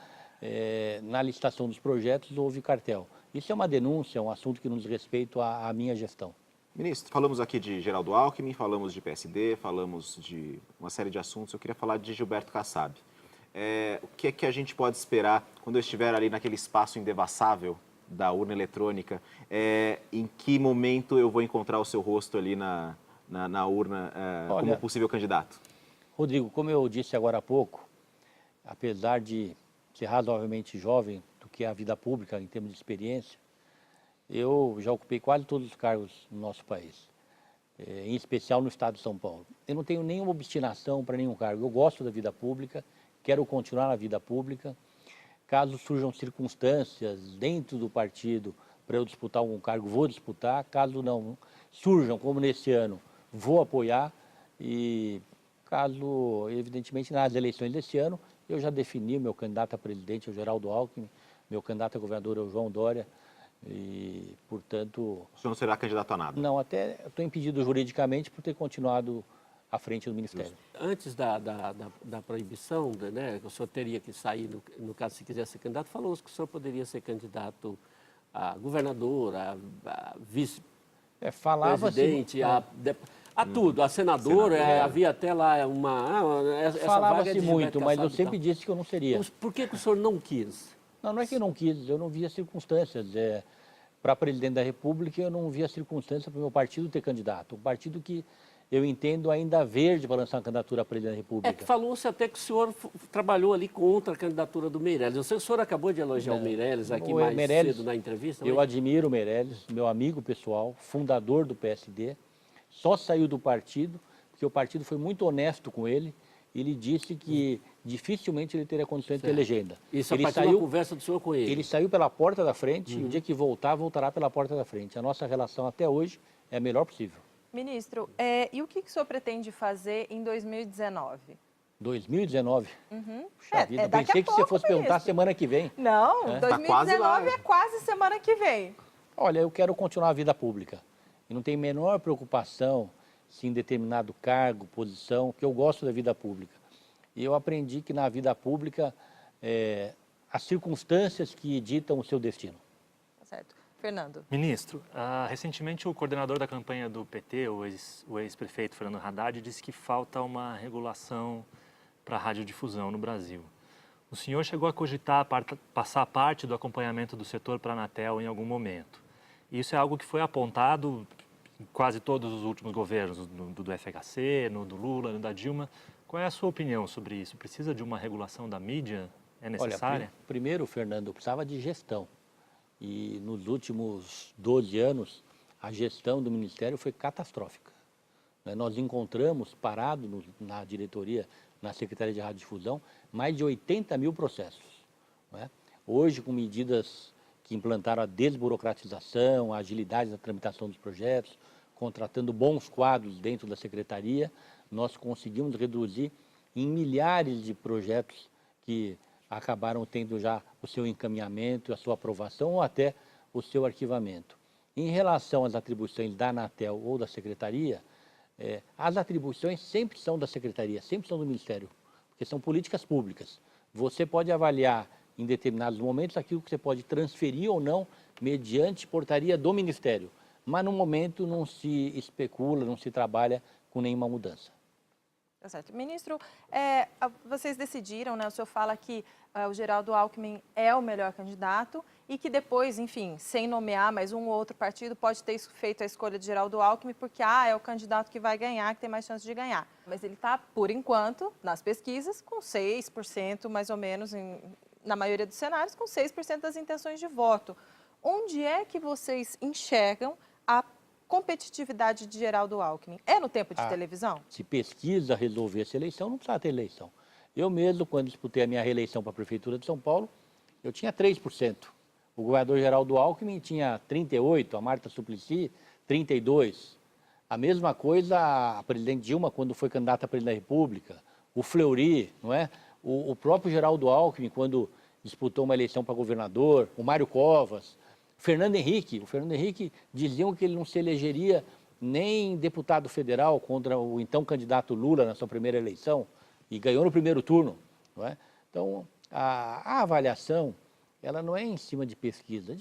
na licitação dos projetos houve cartel. Isso é uma denúncia, é um assunto que não diz respeito à minha gestão. Ministro, falamos aqui de Geraldo Alckmin, falamos de PSD, falamos de uma série de assuntos. Eu queria falar de Gilberto Kassab. O que é que a gente pode esperar quando eu estiver ali naquele espaço indevassável da urna eletrônica? Em que momento eu vou encontrar o seu rosto ali na urna como possível candidato? Rodrigo, como eu disse agora há pouco, apesar de ser razoavelmente jovem do que é a vida pública em termos de experiência, eu já ocupei quase todos os cargos no nosso país, em especial no estado de São Paulo. Eu não tenho nenhuma obstinação para nenhum cargo. Eu gosto da vida pública, quero continuar na vida pública. Caso surjam circunstâncias dentro do partido para eu disputar algum cargo, vou disputar. Caso não surjam, como nesse ano, vou apoiar. E caso, evidentemente, nas eleições desse ano, eu já defini o meu candidato a presidente, é o Geraldo Alckmin, meu candidato a governador é o João Dória. E, portanto... O senhor não será candidato a nada? Não, até estou impedido juridicamente por ter continuado à frente do Ministério. Antes da proibição, né, o senhor teria que sair, no caso, se quisesse ser candidato, falou que o senhor poderia ser candidato a governador, a vice-presidente, a tudo, a senador, havia até lá essa falava-se vaga de muito, mas eu Kassab e sempre tal. disse que eu não seria. Mas por que o senhor não quis? Não é que eu não quis, eu não via circunstâncias. Para presidente da República, eu não via circunstância para o meu partido ter candidato. Um partido que eu entendo ainda verde para lançar uma candidatura a presidente da República. Falou-se até que o senhor trabalhou ali contra a candidatura do Meirelles. Eu sei que o senhor acabou de elogiar o Meirelles aqui mais cedo na entrevista. Eu admiro o Meirelles, meu amigo pessoal, fundador do PSD. Só saiu do partido porque o partido foi muito honesto com ele. Ele disse que dificilmente ele teria condições de ter legenda. Isso a partir da conversa do senhor com ele. Ele saiu pela porta da frente e o dia que voltar, voltará pela porta da frente. A nossa relação até hoje é a melhor possível. Ministro, e o que o senhor pretende fazer em 2019? 2019? Puxa vida, daqui pensei a que você pouco, fosse perguntar ministro. semana que vem. Não, Tá 2019 quase lá. é quase semana que vem. Olha, eu quero continuar a vida pública. E não tenho a menor preocupação se em determinado cargo, posição, que eu gosto da vida pública. E eu aprendi que na vida pública, as circunstâncias que ditam o seu destino. Tá certo. Fernando. Ministro, recentemente o coordenador da campanha do PT, o ex-prefeito Fernando Haddad, disse que falta uma regulação para a radiodifusão no Brasil. O senhor chegou a cogitar passar parte do acompanhamento do setor para a Anatel em algum momento. Isso é algo que foi apontado em quase todos os últimos governos, do FHC, do Lula, da Dilma. Qual é a sua opinião sobre isso? Precisa de uma regulação da mídia? É necessária? Olha, primeiro, Fernando, eu precisava de gestão. E nos últimos 12 anos, a gestão do Ministério foi catastrófica. Nós encontramos, parado na diretoria, na Secretaria de Radiodifusão, mais de 80 mil processos. Hoje, com medidas que implantaram a desburocratização, a agilidade da tramitação dos projetos, contratando bons quadros dentro da Secretaria, nós conseguimos reduzir em milhares de projetos que acabaram tendo já o seu encaminhamento, a sua aprovação ou até o seu arquivamento. Em relação às atribuições da Anatel ou da Secretaria, as atribuições sempre são da Secretaria, sempre são do Ministério, porque são políticas públicas. Você pode avaliar em determinados momentos aquilo que você pode transferir ou não mediante portaria do Ministério, mas no momento não se especula, não se trabalha com nenhuma mudança. Tá certo. Ministro, vocês decidiram, né? O senhor fala que o Geraldo Alckmin é o melhor candidato e que depois, enfim, sem nomear, mas um ou outro partido pode ter feito a escolha de Geraldo Alckmin porque é o candidato que vai ganhar, que tem mais chance de ganhar. Mas ele está, por enquanto, nas pesquisas, com 6%, mais ou menos, na maioria dos cenários, com 6% das intenções de voto. Onde é que vocês enxergam a competitividade de Geraldo Alckmin? É no tempo de televisão? Se pesquisa resolver essa eleição, não precisa ter eleição. Eu mesmo, quando disputei a minha reeleição para a Prefeitura de São Paulo, eu tinha 3%. O governador Geraldo Alckmin tinha 38%, a Marta Suplicy, 32%. A mesma coisa a presidente Dilma, quando foi candidata a presidente da República, o Fleury, não é? O próprio Geraldo Alckmin, quando disputou uma eleição para governador, o Mário Covas, o Fernando Henrique diziam que ele não se elegeria nem deputado federal contra o então candidato Lula na sua primeira eleição e ganhou no primeiro turno, não é? Então, a avaliação, ela não é em cima de pesquisa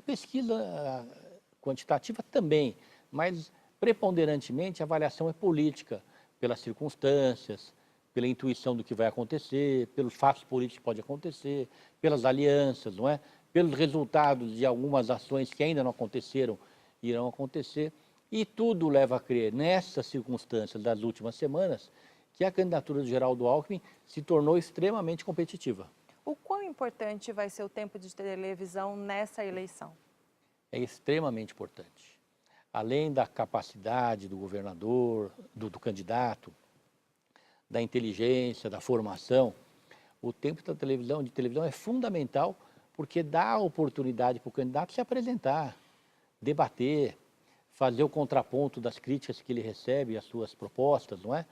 quantitativa também, mas preponderantemente a avaliação é política, pelas circunstâncias, pela intuição do que vai acontecer, pelos fatos políticos que podem acontecer, pelas alianças, não é? Pelos resultados de algumas ações que ainda não aconteceram, irão acontecer. E tudo leva a crer, nessas circunstâncias das últimas semanas, que a candidatura de Geraldo Alckmin se tornou extremamente competitiva. O quão importante vai ser o tempo de televisão nessa eleição? É extremamente importante. Além da capacidade do governador, do candidato, da inteligência, da formação, o tempo de televisão é fundamental porque dá a oportunidade para o candidato se apresentar, debater, fazer o contraponto das críticas que ele recebe às suas propostas, não é?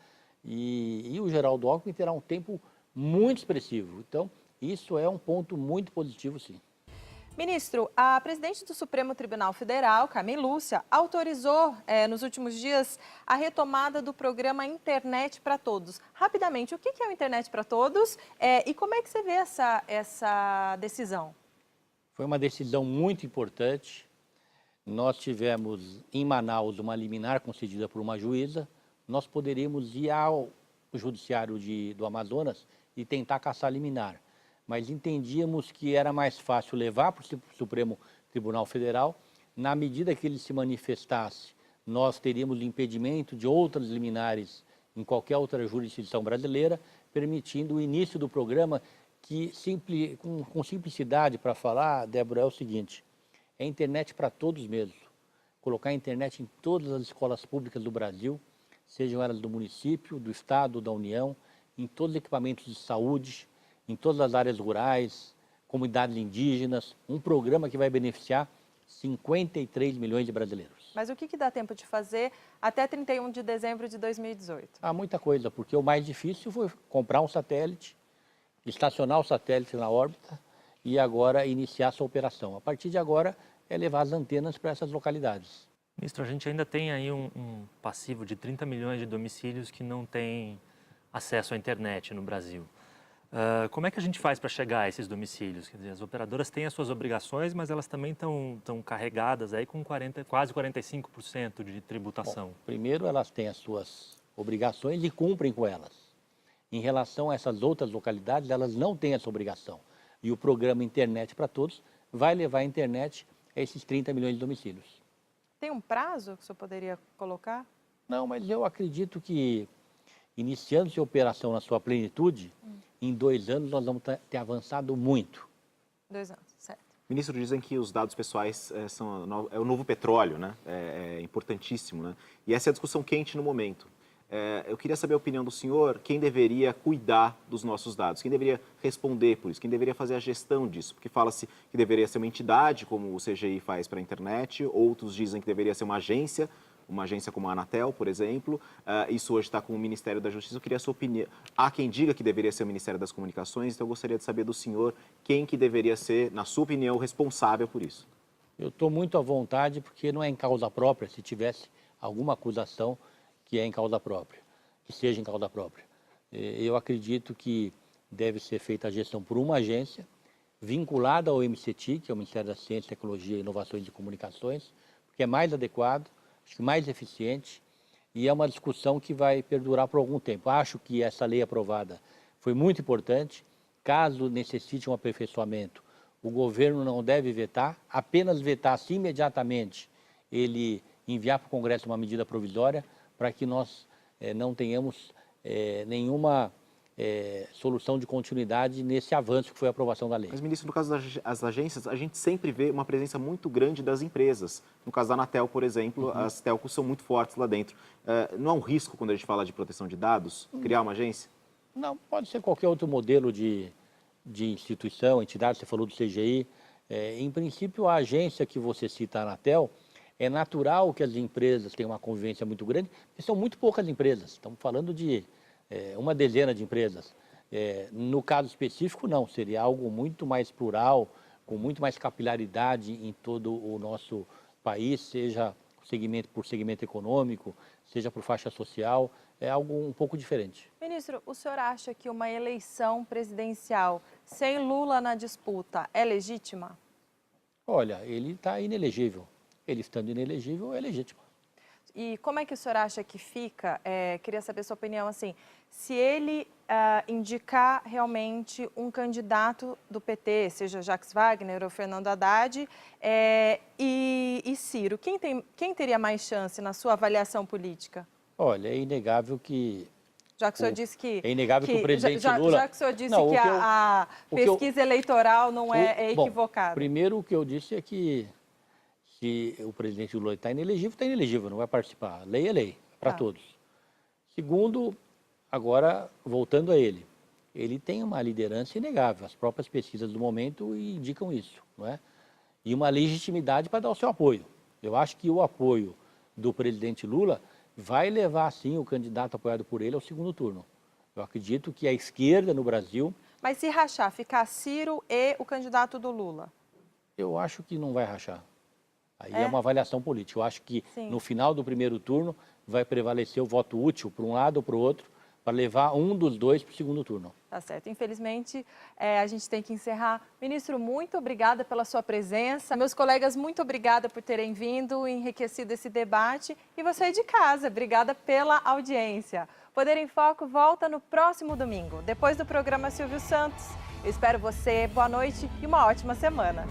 E o Geraldo Alckmin terá um tempo muito expressivo. Então, isso é um ponto muito positivo, sim. Ministro, a presidente do Supremo Tribunal Federal, Carmen Lúcia, autorizou nos últimos dias a retomada do programa Internet para Todos. Rapidamente, o que é o Internet para Todos e como é que você vê essa decisão? Foi uma decisão muito importante. Nós tivemos em Manaus uma liminar concedida por uma juíza. Nós poderíamos ir ao Judiciário do Amazonas e tentar caçar liminar. Mas entendíamos que era mais fácil levar para o Supremo Tribunal Federal. Na medida que ele se manifestasse, nós teríamos impedimento de outras liminares em qualquer outra jurisdição brasileira, permitindo o início do programa que, com simplicidade para falar, Débora, é o seguinte, é internet para todos mesmo. Colocar a internet em todas as escolas públicas do Brasil, sejam elas do município, do estado, da União, em todos os equipamentos de saúde, em todas as áreas rurais, comunidades indígenas, um programa que vai beneficiar 53 milhões de brasileiros. Mas o que dá tempo de fazer até 31 de dezembro de 2018? Há muita coisa, porque o mais difícil foi comprar um satélite, estacionar o satélite na órbita e agora iniciar sua operação. A partir de agora é levar as antenas para essas localidades. Ministro, a gente ainda tem aí um passivo de 30 milhões de domicílios que não têm acesso à internet no Brasil. Como é que a gente faz para chegar a esses domicílios? Quer dizer, as operadoras têm as suas obrigações, mas elas também estão carregadas aí com quase 45% de tributação. Bom, primeiro, elas têm as suas obrigações e cumprem com elas. Em relação a essas outras localidades, elas não têm essa obrigação. E o programa Internet para Todos vai levar a internet a esses 30 milhões de domicílios. Tem um prazo que o senhor poderia colocar? Não, mas eu acredito que, iniciando-se a operação na sua plenitude, em 2 anos nós vamos ter avançado muito. 2 anos, certo. Ministro, dizem que os dados pessoais é o novo petróleo, né? É importantíssimo, né? E essa é a discussão quente no momento. Eu queria saber a opinião do senhor, quem deveria cuidar dos nossos dados, quem deveria responder por isso, quem deveria fazer a gestão disso, porque fala-se que deveria ser uma entidade, como o CGI faz para a internet, outros dizem que deveria ser uma agência como a Anatel, por exemplo. Isso hoje está com o Ministério da Justiça. Eu queria a sua opinião. Há quem diga que deveria ser o Ministério das Comunicações, então eu gostaria de saber do senhor quem que deveria ser, na sua opinião, responsável por isso. Eu estou muito à vontade porque não é em causa própria, se tivesse alguma acusação que é em causa própria, que seja em causa própria. Eu acredito que deve ser feita a gestão por uma agência vinculada ao MCT, que é o Ministério da Ciência, Tecnologia, Inovações e Comunicações, porque é mais adequado, acho que mais eficiente e é uma discussão que vai perdurar por algum tempo. Acho que essa lei aprovada foi muito importante. Caso necessite um aperfeiçoamento, o governo não deve vetar, apenas vetar-se imediatamente ele enviar para o Congresso uma medida provisória para que nós não tenhamos nenhuma solução de continuidade nesse avanço que foi a aprovação da lei. Mas, ministro, no caso das agências, a gente sempre vê uma presença muito grande das empresas. No caso da Anatel, por exemplo, as telcos são muito fortes lá dentro. Não há um risco, quando a gente fala de proteção de dados, criar uma agência? Não, pode ser qualquer outro modelo de instituição, entidade, você falou do CGI. Em princípio, a agência que você cita, a Anatel, é natural que as empresas tenham uma convivência muito grande, porque são muito poucas empresas, estamos falando de uma dezena de empresas. No caso específico, não, seria algo muito mais plural, com muito mais capilaridade em todo o nosso país, seja por segmento econômico, seja por faixa social, é algo um pouco diferente. Ministro, o senhor acha que uma eleição presidencial sem Lula na disputa é legítima? Olha, ele está inelegível. Ele estando inelegível, é legítimo. E como é que o senhor acha que fica? Queria saber a sua opinião, assim, se ele indicar realmente um candidato do PT, seja Jacques Wagner ou Fernando Haddad, e Ciro, quem teria mais chance na sua avaliação política? Olha, é inegável que... Já que o senhor disse que... É inegável que o presidente Lula... Já que o senhor disse que a pesquisa eleitoral não é equivocada. Bom, primeiro, o que eu disse é que se o presidente Lula está inelegível, não vai participar. Lei é lei, para todos. Segundo, agora, voltando a ele tem uma liderança inegável. As próprias pesquisas do momento indicam isso, não é? E uma legitimidade para dar o seu apoio. Eu acho que o apoio do presidente Lula vai levar, sim, o candidato apoiado por ele ao segundo turno. Eu acredito que a esquerda no Brasil... Mas se rachar, ficar Ciro e o candidato do Lula? Eu acho que não vai rachar. Aí é uma avaliação política. Eu acho que no final do primeiro turno vai prevalecer o voto útil para um lado ou para o outro, para levar um dos dois para o segundo turno. Tá certo. Infelizmente, a gente tem que encerrar. Ministro, muito obrigada pela sua presença. Meus colegas, muito obrigada por terem vindo, enriquecido esse debate. E você de casa, obrigada pela audiência. Poder em Foco volta no próximo domingo, depois do programa Silvio Santos. Eu espero você. Boa noite e uma ótima semana.